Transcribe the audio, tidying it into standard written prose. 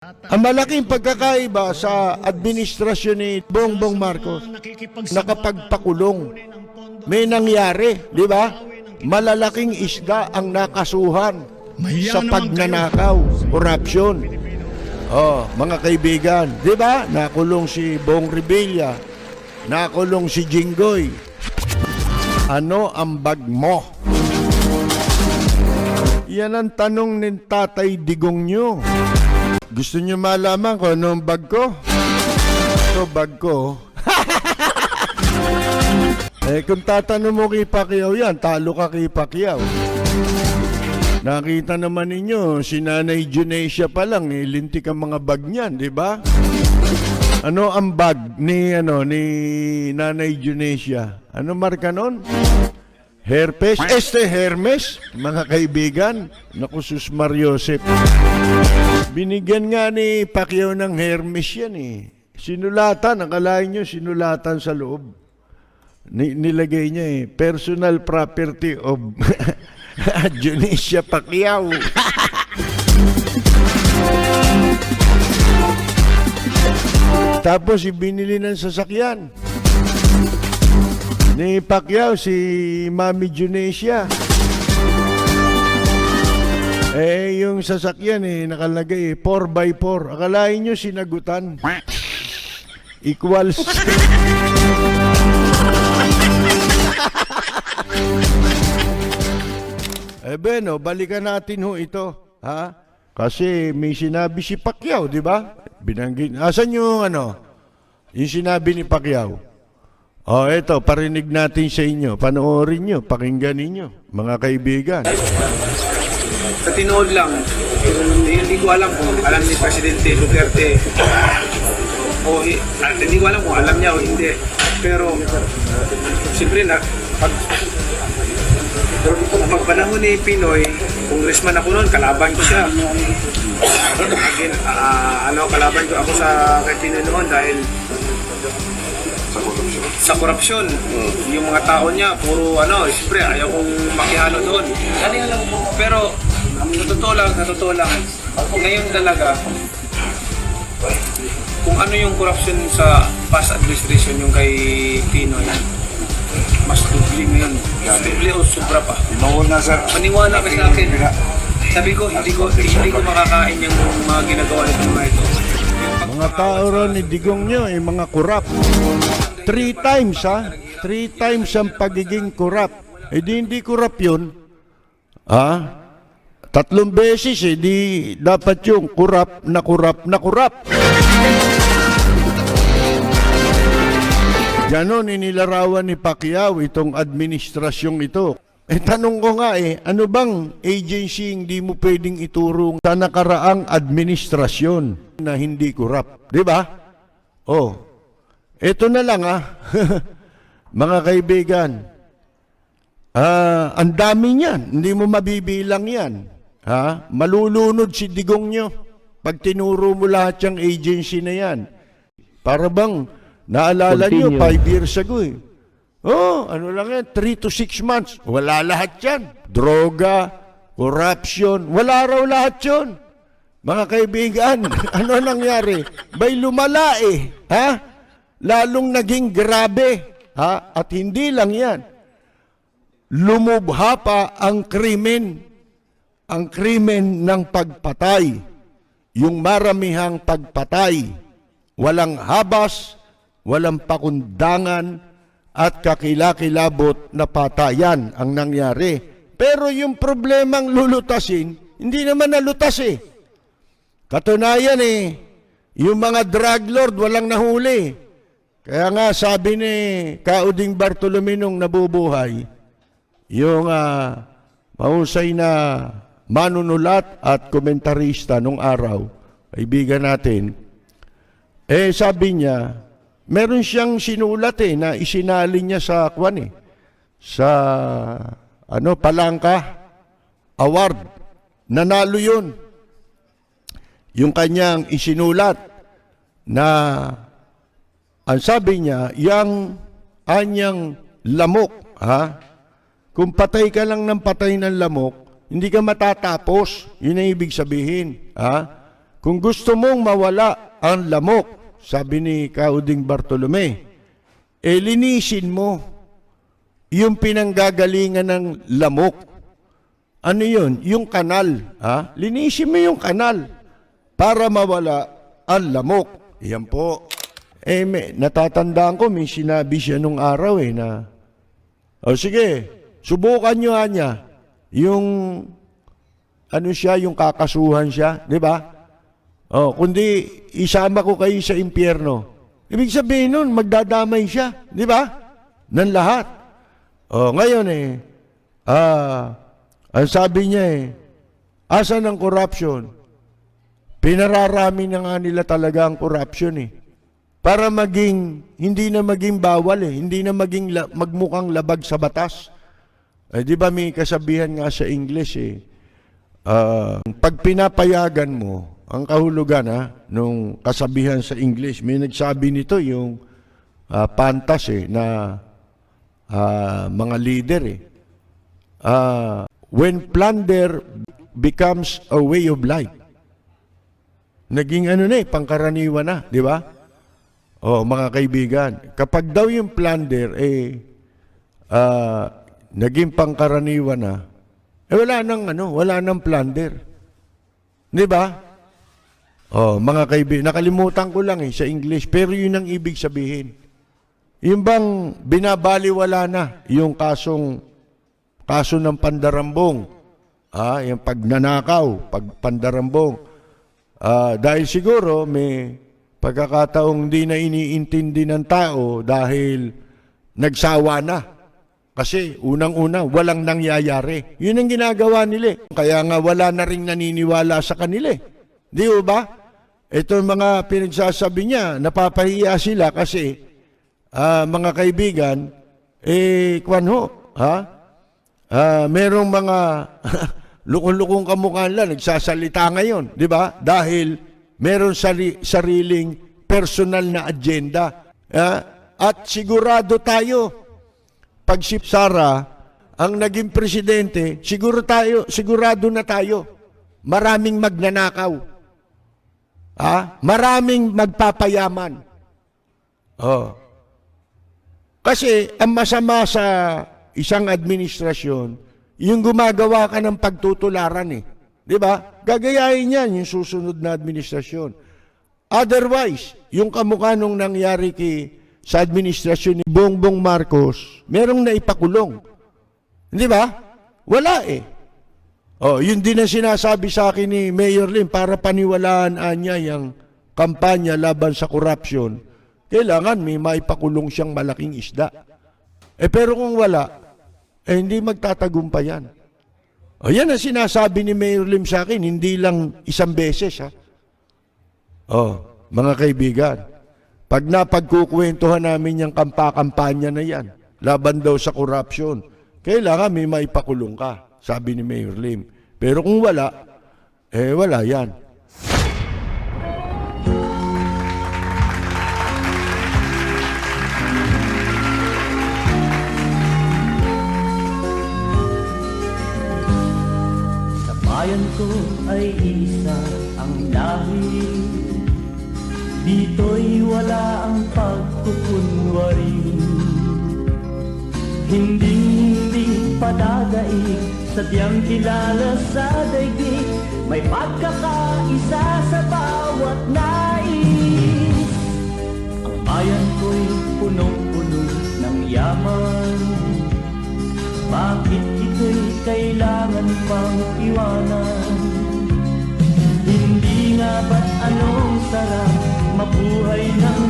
Ang malaking pagkakaiba sa administrasyon ni Bongbong Marcos, nakapagpakulong. May nangyari, di ba? Malalaking isda ang nakasuhan sa pagnanakaw, corruption. Oh, mga kaibigan, di ba? Nakulong si Bong Revilla, nakulong si Jinggoy. Ano ang bag mo? Yan ang tanong ng Tatay Digong nyo. Gusto nyo malaman kung ano ang bag ko? Ito, bag ko. Kung tatanong mo kay Pacquiao yan, talo ka kay Pacquiao. Nakita naman ninyo, si Nanay Junecia pa lang, lintik ang mga bag niyan, di ba? Ano ang bag ni Nanay Junecia? Ano marka nun? Herpes? Hermes, mga kaibigan. Naku, sus Mariosep. Binigyan nga ni Pacquiao ng Hermes yan eh. Sinulatan, akalain nyo, sinulatan sa loob. Nilagay niya eh, personal property of Junecia Pacquiao. Tapos ibinili ng sasakyan ni Pacquiao, si Mami Junecia. Yung sasakyan nakalagay 4x4. Akalain nyo sinagutan. Equals. Beno, balikan natin ho ito. Ha? Kasi may sinabi si Pacquiao, di ba? Binanggit. Asan yung yung sinabi ni Pacquiao? Eto, parinig natin sa inyo. Panoorin nyo, pakinggan ninyo, mga kaibigan. Sa tinood lang, hindi ko alam kung alam ni Presidente Duterte hindi ko alam kung alam niya o hindi. Pero, siyempre pag panahon ni Pinoy, congressman ako noon, kalaban ko siya. Again, kalaban ko ako sa kay Pinoy noon dahil sa korupsyon. Yung mga tao niya, puro siyempre ayaw kong makihalo doon. Pero, sa totoo lang, ngayon talaga, kung ano yung korupsyon sa past administration yung kay Pinoy, mas dubli ngayon. Dubli o sobra pa. Paniwala ka sa akin. Sabi ko, hindi ko makakain yung mga ginagawa nito mga ito. Mga tao ron ni Digong nyo, mga korap. 3 times, 3 times ang pagiging korap. Hindi korap yun. 3 beses, di dapat yung korap na korap na korap. Ganon inilarawan ni Pacquiao itong administrasyong ito. Tanong ko nga ano bang agency hindi mo pwedeng iturong sa nakaraang administrasyon na hindi korap? Di ba? Ito na lang mga kaibigan. Ang dami niyan. Hindi mo mabibilang yan. Malulunod si Digong nyo pag tinuro mo lahat yung agency na yan. Para bang naalala nyo 5 years ago ano lang yan, 3 to 6 months. Wala lahat yan. Droga, corruption, wala raw lahat yun. Mga kaibigan, ano nangyari? Bay lumala Lalong naging grabe. At hindi lang yan. Lumubha pa ang krimen. Ang krimen ng pagpatay. Yung maramihang pagpatay. Walang habas, walang pakundangan, at kakilakilabot na patayan ang nangyari. Pero yung problemang lulutasin, hindi naman nalutas Katunayan yung mga drug lord walang nahuli. Kaya nga sabi ni Kauding Bartolome nung nabubuhay, yung mahusay na manunulat at komentarista nung araw, kaibigan natin, sabi niya, meron siyang sinulat na isinalin niya sa Palangka Award. Nanalo yun. Yung kanyang isinulat na ang sabi niya, yang anyang lamok, kung patay ka lang ng patay ng lamok, hindi ka matatapos. Yun ang ibig sabihin. kung gusto mong mawala ang lamok, sabi ni Kauding Bartolome, linisin mo yung pinanggagalingan ng lamok. Ano yun? Yung kanal. Linisin mo yung kanal para mawala ang lamok. Yan po. Natatandaan ko, may sinabi siya nung araw na, sige, subukan nyo niya. Yung, yung kakasuhan siya, di ba? Kundi isama ko kayo sa impyerno. Ibig sabihin nun, magdadamay siya, di ba? Ng lahat. Ngayon ang sabi niya asan ang corruption? Pinararami na nga nila talaga ang corruption para hindi na maging bawal hindi na magmukhang labag sa batas. Di ba may kasabihan nga sa English pag pinapayagan mo, ang kahulugan nung kasabihan sa English, may nagsabi nito yung pantas na mga leader when plunder becomes a way of life. Naging pangkaraniwan na, di ba? Mga kaibigan, kapag daw yung plunder naging pangkaraniwan na, wala nang plunder. Di ba? Mga kaibigan, nakalimutan ko lang sa English, pero yun ang ibig sabihin. Yung bang binabaliwala na yung kaso ng pandarambong, yung pagnanakaw, pagpandarambong. Dahil siguro may pagkakataong di na iniintindi ng tao dahil nagsawa na. Kasi unang-una, walang nangyayari. Yun ang ginagawa nila. Kaya nga wala na ring naniniwala sa kanila. Di ba? Ito mga pinagsasabi niya, napapahiya sila kasi mga kaibigan, merong mga lukong-lukong kamukha lang, nagsasalita ngayon, di ba? Dahil meron sariling personal na agenda. At sigurado tayo, pag si Sara ang naging presidente, sigurado na tayo, maraming magnanakaw. Maraming magpapayaman. Kasi ang masama sa isang administrasyon, yung gumagawa ka ng pagtutularan Di ba? Gagayahin yan yung susunod na administrasyon. Otherwise, yung kamukha nung nangyari sa administrasyon ni Bongbong Marcos, merong naipakulong. Di ba? Wala yun din ang sinasabi sa akin ni Mayor Lim para paniwalaan niya yung kampanya laban sa korupsyon. Kailangan may maipakulong siyang malaking isda. Pero kung wala, hindi magtatagumpay yan. Yan ang sinasabi ni Mayor Lim sa akin, hindi lang isang beses. Mga kaibigan, pag napagkukwentuhan namin yung kampanya na yan, laban daw sa korupsyon, kailangan may maipakulong ka, sabi ni Mayor Lim. Pero kung wala, wala yan. Bayan ko ay isa ang lahi, dito'y wala ang pagkukunwari. Hindi padadaig, sadyang kilala sa daigdig, may pagkakaisa sa bawat nais. Ang bayan ko'y punong-puno ng yaman, bakit ito'y kailangan pang iwanan? Hindi nga ba't anong sarap mabuhay ng